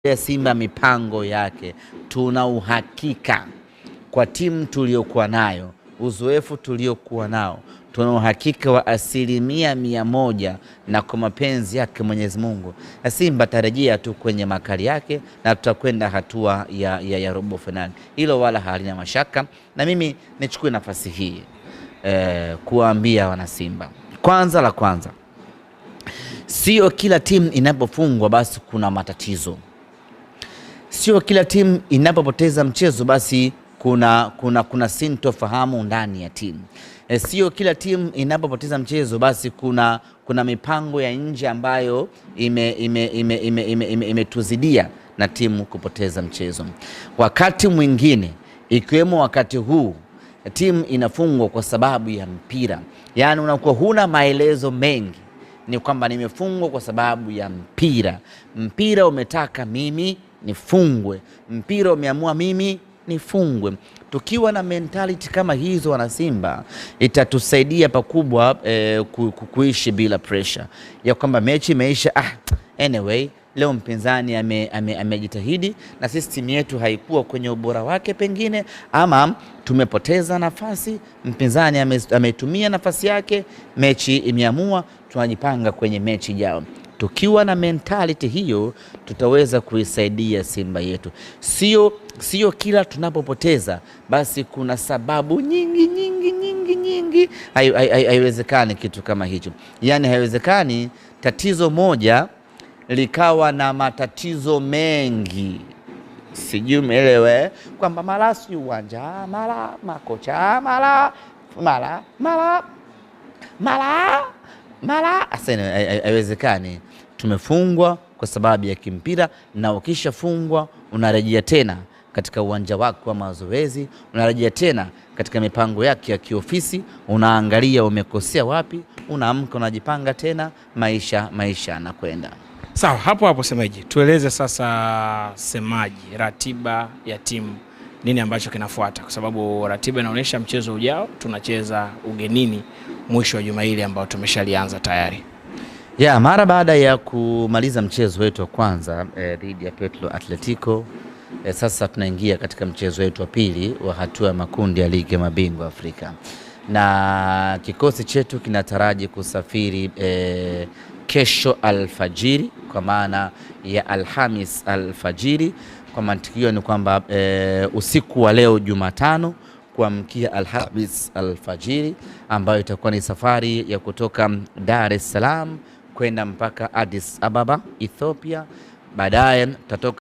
ya Simba mipango yake, tuna uhakika kwa timu tuliokuwa nayo, uzoefu tuliokuwa nao, tuna uhakika wa 100% na kwa mapenzi yake Mwenyezi Mungu Simba tarejea tu kwenye makali yake na tutakwenda hatua ya robo finali. Hilo wala halina mashaka, na mimi nichukue nafasi hii kuwaambia wana Simba, la kwanza, sio kila timu inapofungwa basi kuna matatizo. Sio kila timu inapopoteza mchezo basi kuna sintofahamu ndani ya timu. Sio kila timu inapopoteza mchezo basi kuna mipango ya nje ambayo imetuzidia na timu kupoteza mchezo. Wakati mwingine, ikiwemo wakati huu, timu inafungwa kwa sababu ya mpira. Yaani unakuwa huna maelezo mengi, ni kwamba nimefungwa kwa sababu ya mpira. Mpira umetaka mimi nifungwe, mpira umeamua mimi nifungwe. Tukiwa na mentality kama hizo, wana Simba, itatusaidia pakubwa kuishi bila pressure ya kwamba mechi imeisha, anyway leo mpinzani amejitahidi na sisi timu yetu haikuwa kwenye ubora wake pengine, ama tumepoteza nafasi, mpinzani ametumia nafasi yake, mechi imeamua, tunajipanga kwenye mechi ijayo. Tukiwa na mentality hiyo tutaweza kuisaidia Simba yetu. Sio kila tunapopoteza basi kuna sababu nyingi. Haiwezekani kitu kama hicho. Yaani haiwezekani tatizo moja likawa na matatizo mengi. Sijui umeelewa kwamba mara si uwanja, mara makocha, mara asante. Haiwezekani. Tumefungwa kwa sababu ya kimpira, na ukishafungwa unarejea tena katika uwanja wako wa mazoezi, unarejea tena katika mipango yake ya kiofisi, unaangalia umekosea wapi, unaamka unajipanga tena, maisha yanakwenda. Sawa, hapo Semaji, tueleze sasa Semaji, ratiba ya timu, nini ambacho kinafuata, kwa sababu ratiba inaonyesha mchezo ujao tunacheza ugenini mwisho wa juma hili ambao tumeshalianza tayari. Mara baada ya kumaliza mchezo wetu wa kwanza dhidi ya Petro Atletico, sasa tunaingia katika mchezo wetu wa pili wa hatua ya makundi ya ligi ya mabingwa Afrika, na kikosi chetu kinataraji kusafiri kesho alfajiri, kwa maana ya Alhamis alfajiri. Kwa mantikio ni kwamba usiku wa leo Jumatano kuamkia Alhamis alfajiri, ambayo itakuwa ni safari ya kutoka Dar es Salaam kwenda mpaka Addis Ababa Ethiopia. Baadaye tutatoka